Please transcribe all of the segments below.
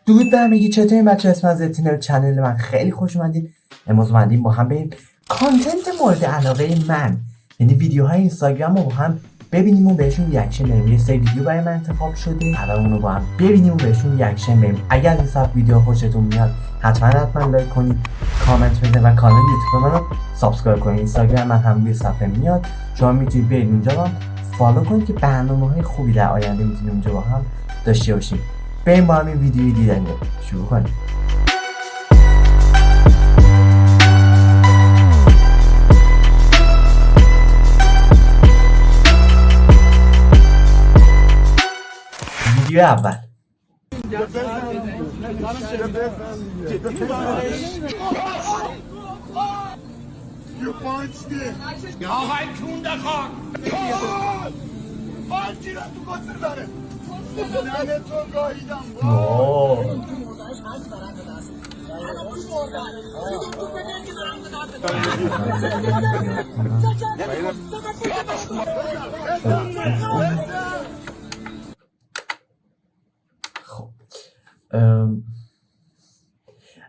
درود به همگی، چطورین بچه؟ اسم از اتینر چنل من خیلی خوش اومدین. امروز اومدیم با هم بریم کانتنت مورد علاقه من، یعنی ویدیوهای اینستاگرام رو با هم ببینیم و بهشون ریاکشن بدیم. یه سری ویدیو برای من انتخاب شده، اول اونو با هم ببینیم و بهشون ریاکشن بدیم. اگر این سبک ویدیو خوشتون میاد حتما لایک کنید، کامنت بده و کانال یوتیوب منو سابسکرایب کنید. اینستاگرام من هم روی صفحه میاد، شما میتونید برید اونجا هم فالو کنید که برنامه‌های خوبی در آینده میتونیم اونجا با هم داشته باشیم. بریم با هم این ویدیوی دیدن رو شروع کنیم. ویدیو اول.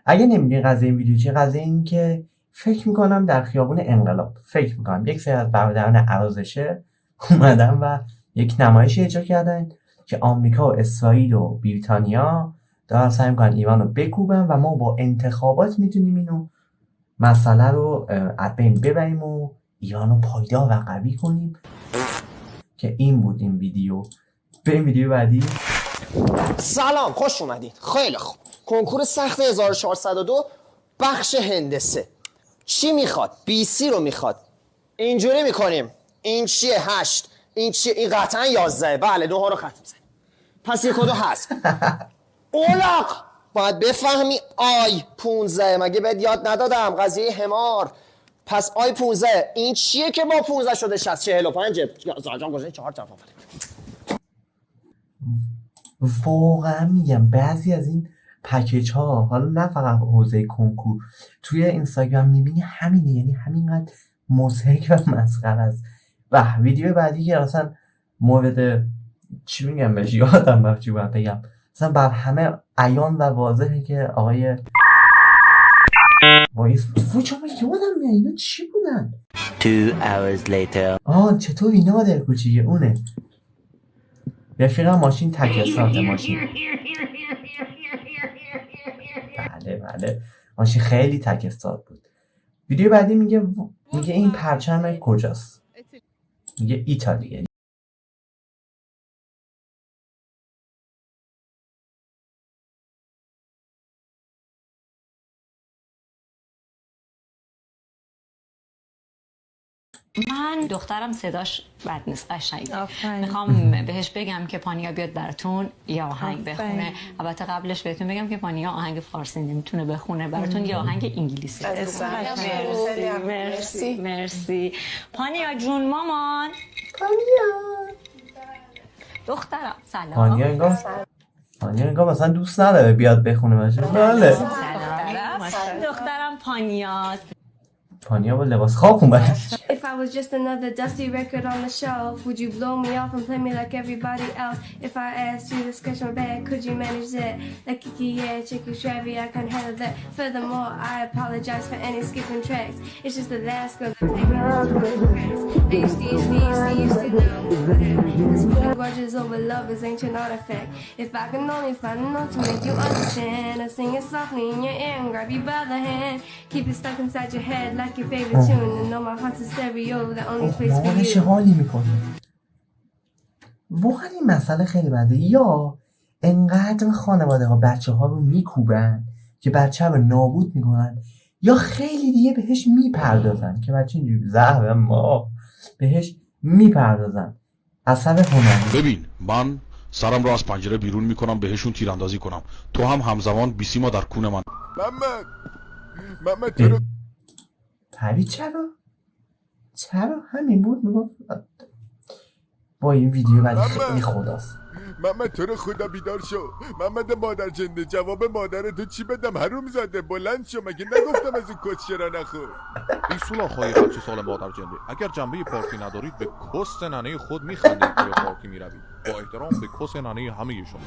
اگه نمیدونی قضیه این ویدیو چیه، قضیه این که فکر میکنم در خیابون انقلاب یک سری از برادران ارازشه اومدن و یک نمایشی اجرا کردن که آمریکا و اسرائیل و بریتانیا دارن سعی میکنن ایران رو بکوبن و ما با انتخابات میتونیم اینو مسئله رو از بین ببریم و ایران رو پایدار و قوی کنیم. که این بود این ویدیو. بریم ویدیو بعدی. سلام، خوش اومدید. خیلی خوب. کنکور سخت 1402 بخش هندسه چی میخواد؟ BC رو میخواد. اینجوری میکنیم. این چیه؟ 8. این چیه؟ این قطعا 11. بله، 9 ها رو ختم زنیم. پس یک کدو هست. اولاق باید بفهمی آی 15. مگه بهت یاد ندادم قضیه حمار؟ پس آی 15 این چیه که با 15 شده 60 45 زاجان گذاشته 4 تا. واقعا میگم بعضی از این پکیج ها، حالا نه فقط حوزه کنکور، توی اینستاگرام میبینی همینه، یعنی همینقدر مضحک و مسخره است. و ویدیو بعدی که اصلا مورد چی میگم بهش یادم رفت چی باید بگم، اصلا بر همه عیان و واضحه که آقای وایس چرا یادم میاد اینا چی بودن. 2 hours later. چطور اینا مادر کوچیکه اونه رفیقم ماشین تکستارت ماشین. بله ماشین خیلی تکستارت بود. ویدیو بعدی میگه این پرچم کجاست؟ میگه ایتالیا. من دخترم صداش بد نیست، قشنگه. میخوام بهش بگم که پانیا بیاد براتون یه آهنگ بخونه. البته قبلش بهتون بگم که پانیا آهنگ فارسی نمیتونه بخونه، براتون یه آهنگ انگلیسی. مرسی. پانیا جون مامان. دخترم سلام. پانیا انگار مثلا دوست نداره بیاد بخونه باشه. بله. دخترم پانیاست. پانیا با لباس خواب اومد. If I was just another dusty record on the shelf, would you blow me off and play me like everybody else? If I asked you to sketch my bag, could you manage that? Like Kiki, yeah, Chicky, Shabby, I can't handle that. Furthermore, I apologize for any skipping tracks. It's just the last girl that played me they used to know. This feeling grudges over love is ancient artifact. If I can only find a note to make you understand, I sing it softly in your ear and grab you by the hand. Keep it stuck inside your head like your favorite tune, and know my heart's a stereo, the only place for چه you. حالی میکنه واقعا. این مسئله خیلی بده. یا انقدر خانواده ها بچه ها رو میکوبن که بچه رو نابود میکنن، یا خیلی دیگه بهش میپردازن که بچه اینجوری زهر ما بهش میپردازن. اثر هنری. ببین من سرم رو از پنجره بیرون میکنم بهشون تیراندازی کنم، تو هم همزمان بیسی ما در کون من. محمد چرا پری چرا همین بود میگفت. با این ویدیو بعدی خیلی خداست. محمد تو رو خدا بیدار شو. محمد مادر جنده، جواب مادر تو چی بدم؟ حروم زاده بلند شو، مگه نگفتم از این کسچرا نخور؟ این سولاخ‌های بچه سال مادر جنده، اگر جنبه پارکی ندارید به کس ننه خود میخندید که به پارکی میروید. با احترام به کس ننه همه شما.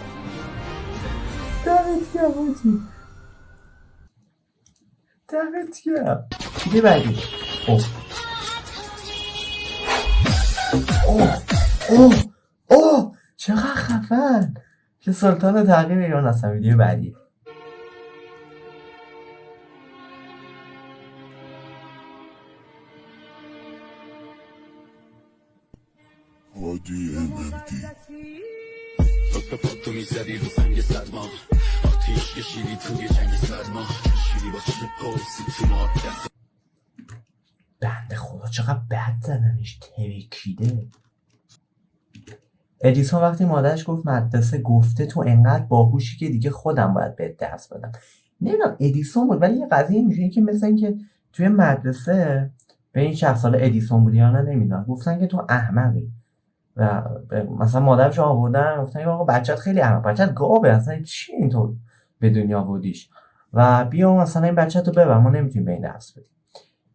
دمت گرم حاجی، دمت گرم. دیگه بعدی اوه اوه اوه اوه چقدر خفن که سلطان تغییر ایران هستم. ویدیو بعدی هادی امنتی تو میزدی رو سنگ سرما آتیش کشیدی توی جنگ سرما شیری با چشم قرصی تو ما دست بنده خدا چقدر بد زدنش، ترکیده. ادیسون وقتی مادرش گفت مدرسه گفته تو انقدر باهوشی که دیگه خودم باید بهت درس بدم. نمیدونم ادیسون بود ولی یه قضیه اینجوریه که مثلا که توی مدرسه به این شخص، حالا ادیسون بود یا نه نمیدونم، گفتن که تو احمقی و مثلا مادرش آوردن گفتن آقا بچت خیلی احمق، بچت گاوه، اصلا چی اینطور به دنیا آوردیش و بیا مثلا این بچت رو ببر، ما نمیتونیم به این درس بدیم.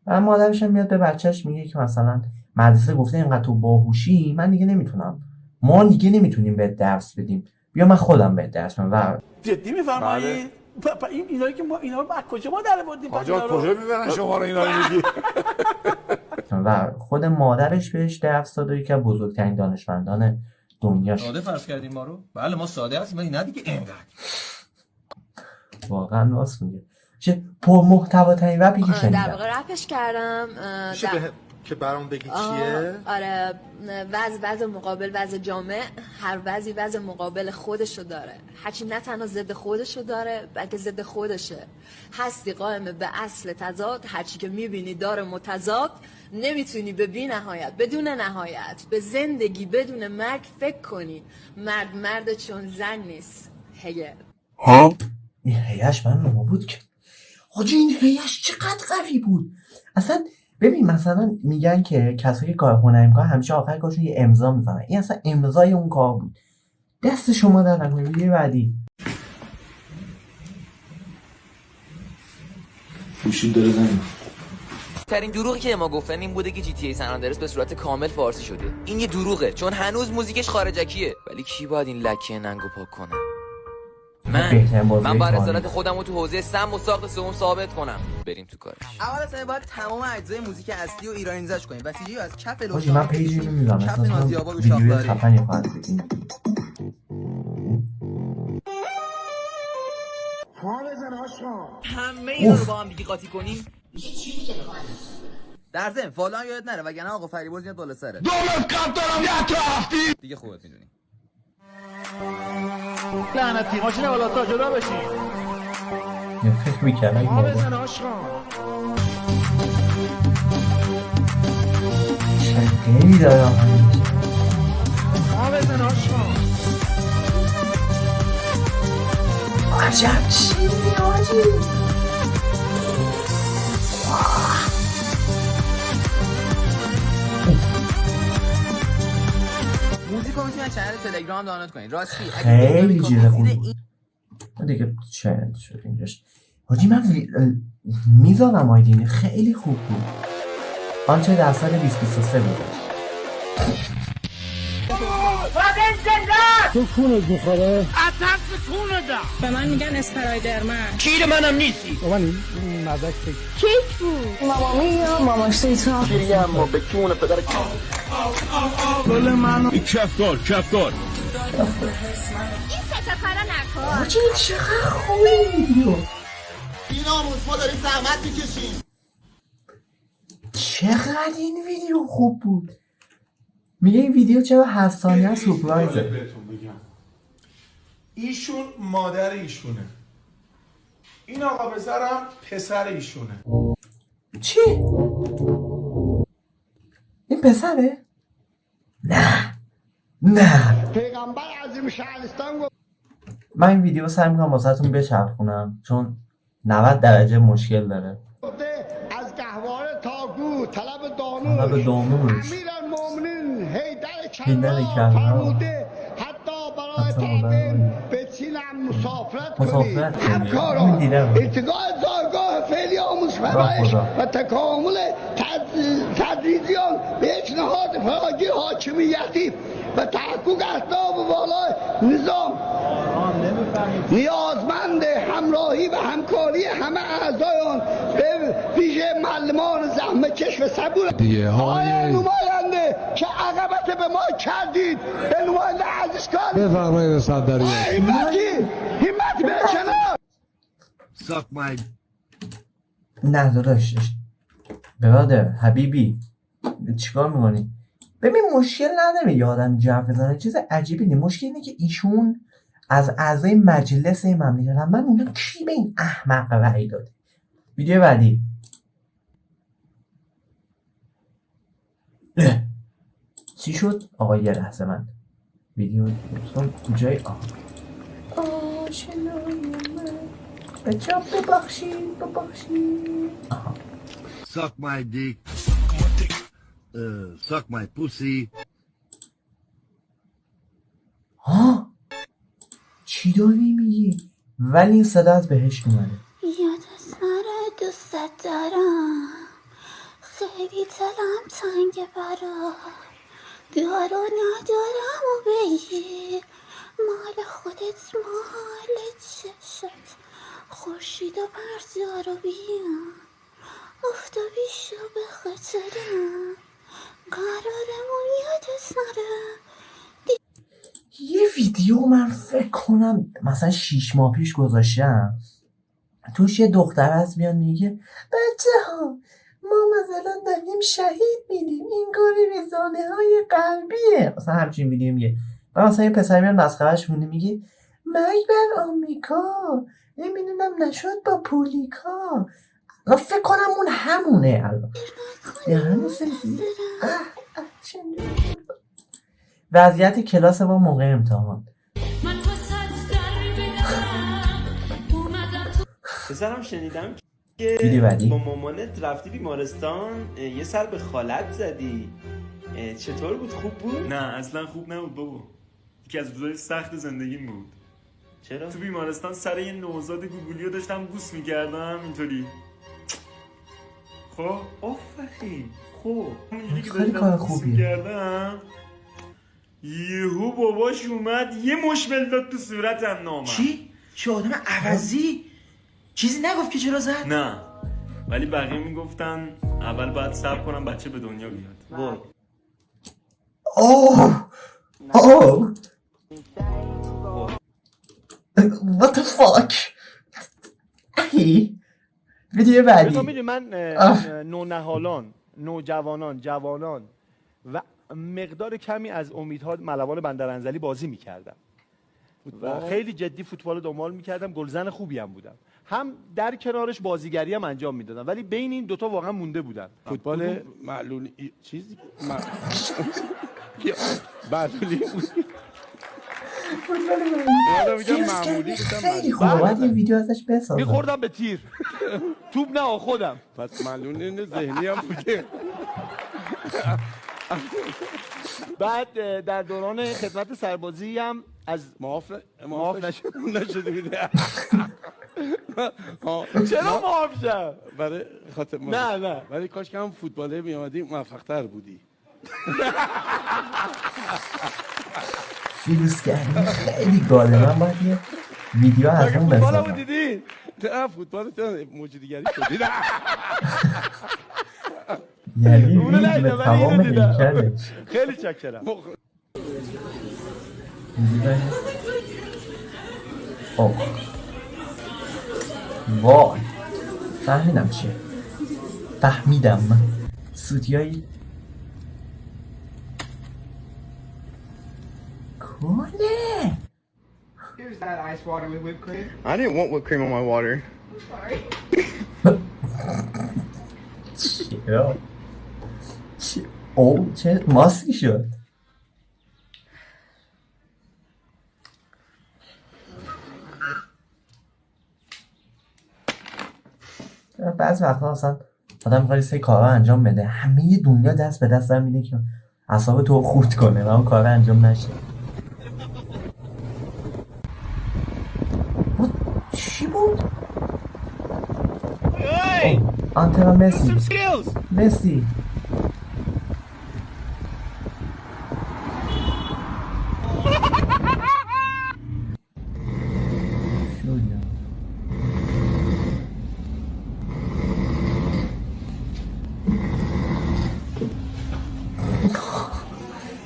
و مادرش هم میاد به بچهش میگه که مثلا مدرسه گفته اینقدر تو باهوشی، من دیگه نمیتونم، ما دیگه نمیتونیم به درس بدیم، بیا من خودم به درس بدم. و جدی میفرمایید؟ اینایی که ما اینا رو از کجا ما در آوردیم؟ آجا کجا میبرن شما رو اینا رو میگی؟ و خود مادرش بهش درس داد و یکی از بزرگترین دانشمندان دنیا شد. ساده فرض کردیم ما رو؟ بله ما ساده هستیم ولی نه دیگه اینقدر. واقعا راست میگه. چه پر محتوا ترین رپی که شنیدم. در واقع رپش کردم که برام بگی چیه؟ آره وضع مقابل وضع جامع، هر وضع مقابل خودشو داره، هرچی نه تنها ضد خودشو داره بلکه ضد خودشه. هستی قائم به اصل تضاد، هرچی که میبینی داره متضاد، نمیتونی به بی نهایت بدون نهایت به زندگی بدون مرگ فکر کنی. مرد چون زن نیست. هگل. ها؟ این هیش من ما بود که حاجی این هیش چقدر قوی بود. اصلا ببین مثلا میگن که کسایی که کار هنری میکنن همیشه آخر کارشون یه امضا میزنن، این اصلا امضای اون کار بود. دست شما در نکنه. ویدیو بعدی فوشید داره زنی. ترین دروغی که ما گفتن این بوده که جی تی ای سن آندرس به صورت کامل فارسی شده. این یه دروغه چون هنوز موزیکش خارجکیه. ولی کی باید این لکه ننگو پاک کنه؟ من باید رسالت خودم رو تو حوزه سم و ساخت سوم ثابت کنم. بریم تو کارش. اول اصلا باید تمام اجزای موزیک اصلی رو ایرانیزش کنیم. وسیجی از کف لوشا من پیجی نمیذارم اصلا ویدیو خفنی خواهد بدیم. همه اینا رو با هم دیگه قاطی کنیم. در ضمن فالو هم یادت نره وگرنه آقا فریبرز میاد بالا سرت. دولت کپ دارم یه رفتی دیگه خودت میدونی. لعنتی ماشین بالا تا جدا بشین. یه فکر میکردم ما بزن آشقان. چقدری دارم ما بزن آشقان. عجب چیزی حاجی. موزیکو میتونید از چنل تلگرام دانلود کنید. راستی خیلی جیره خوب بود. دیگه چند شد اینجاش حاجی. من میذارم آیدینه خیلی خوب بود. آنچه در سال 2023 بود. تو کونت میخوره؟ اترس کونت ده. به من میگن اسپرایدرمن. کیر منم نیستی. بابا این مدک کیک بود. ماما میا ماما سیتا. کیری هم با به کون پدر گل منو. این کفتار این ستفره نکن. حاجی چقدر خوبه این ویدیو. این آموز ما داریم زحمت میکشیم. چقدر این ویدیو خوب بود. میگه این ویدیو چرا 7 ثانیه سورپرایزه. ایشون مادر ایشونه، این آقا پسرم پسر ایشونه. چی؟ این پسره؟ نه پیغمبر عظیم شهرستان گفت. من این ویدیو سعی میکنم واسهتون بچرخونم چون 90 درجه مشکل داره. از گهواره تا گو طلب دانوش امیرالمومنین حیدر کربلا فرموده حتی برای تعمیم به چینم مسافرت کنید. همکاران ارتقاء زارگاه فعلی آموزگاه رهبرش و تکامل تدریجیان به اجنهاد فراگیر حاکمیتی و تحقق اهداف والای نظام نیازمند همراهی و همکاری همه اعضای آن به ویژه معلمان زحمتکش و صبور. آقای نماینده که عقبت به ما کردید، به نماینده عزیز کردید، بفرمایید صدری همتی به کنار. نه داداش برادر حبیبی چیکار میکنی؟ ببین مشکل نداره یه آدم جرف بزنه، چیز عجیبی نیست. مشکل اینه که ایشون از اعضای مجلس این مملکت هم. من میگم کی به این احمق رأی داده؟ ویدیو بعدی. چی شد؟ آقا یه لحظه من ویدیو دوستان کجای آشنای من بچه ببخشید آها. Suck my dick. Suck my pussy. ها چی داری میگی؟ ولی این صدا از بهش میمونه. یادت نره دوست دارم، خیلی دلم تنگه برات، دارو ندارم و بگی مال خودت مال چشت، خورشید و پرزارو بیان افتابی شو به خاطرم، قرارمون یادت نره. یه ویدیو من فکر کنم مثلا 6 ماه پیش گذاشتم، توش یه دختر هست میاد میگه بچه ها ما مثلا داریم شهید میدیم، این کاری رسانه های قلبیه، مثلا همچین ویدیو میگه. و مثلا یه پسر میاد مسخرهش مونه میگه مرگ بر آمریکا، نمیدونم نشد با پولیکا. من فکر کنم اون همونه. الان وضعیت کلاس با موقع امتحان. پسرم شنیدم که با مامانت رفتی بیمارستان، یه سر به خالت زدی، چطور بود؟ خوب بود؟ نه اصلا خوب نبود بابا، یکی از روزای سخت زندگیم بود. چرا؟ تو بیمارستان سر یه نوزاد گوگولیو داشتم بوس میکردم اینطوری. خب آفرین. خب اینجوری که داشتم بوس میکردم یهو باباش اومد یه مشمل داد تو صورتم. نامم چی آدم عوضی؟ چیزی نگفت که چرا زد؟ نه ولی بقیه میگفتن اول باید صبر کنم بچه به دنیا بیاد. وای What the fuck. ویدیو بعدی. میدونی من نونهالان، نوجوانان، جوانان و مقدار کمی از امیدها ملوان بندرانزلی بازی میکردم و خیلی جدی فوتبال دنبال میکردم. گلزن خوبی هم بودم، هم در کنارش بازیگری هم انجام میدادم، ولی بین این دوتا واقعا مونده بودم. فوتبال معلولی چیزی معلولی خیلی خوبه، باید یه ویدیو ازش بسازم. میخوردم به تیر توپ نه خودم. پس معلولی ذهنی هم بوده. بعد در دوران خدمت سربازی هم از معاف نشده بوده. چرا معاف شد؟ برای خاطر نه ولی کاش که هم فوتباله میامدی موفق‌تر بودی. فیروزگری خیلی گاله. من باید یه ویدیو از اون بسازم. فوتبال رو دیدی؟ نه فوتبال موجودیگری شدی. یعنی به تمام هیکلش. خیلی چکرم. وای فهمیدم چیه. فهمیدم سوتیایی کنه. Here's that ice water with whipped cream. I didn't want whipped cream on my water. Sorry. چه ماسکی شد. بعضی وقتا اصلا آدم میخواد سه کارا انجام بده، همه دنیا دست به دست میده که اعصاب تو خورد کنه و اون کارا انجام نشه. چی بود؟ آنتنا مسی مسی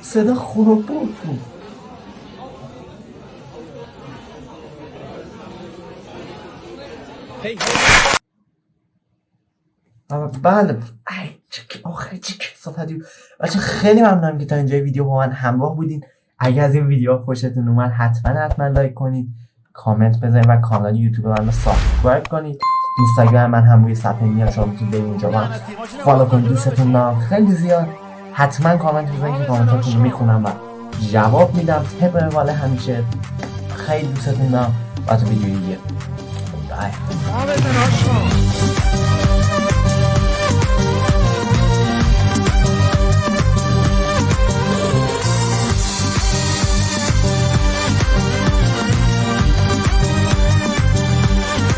صدا خوب بود. بله آخری چه کسافتی. بچه خیلی ممنونم که تا اینجای ویدیو با من همراه بودین. اگر از این ویدیو خوشتون اومد حتما لایک کنید، کامنت بذارید و کانال یوتیوب من رو سابسکرایب کنید. اینستاگرام من هم روی صفحه میاد، شما میتونید برید اونجا من فالو کنید. دوستتون دارم خیلی زیاد. حتما کامنت بزنید که کامنتاتون رو میخونم و جواب میدم طبق روال همیشه. خیلی دوستتون دارم و تا ویدیو دیگه بای.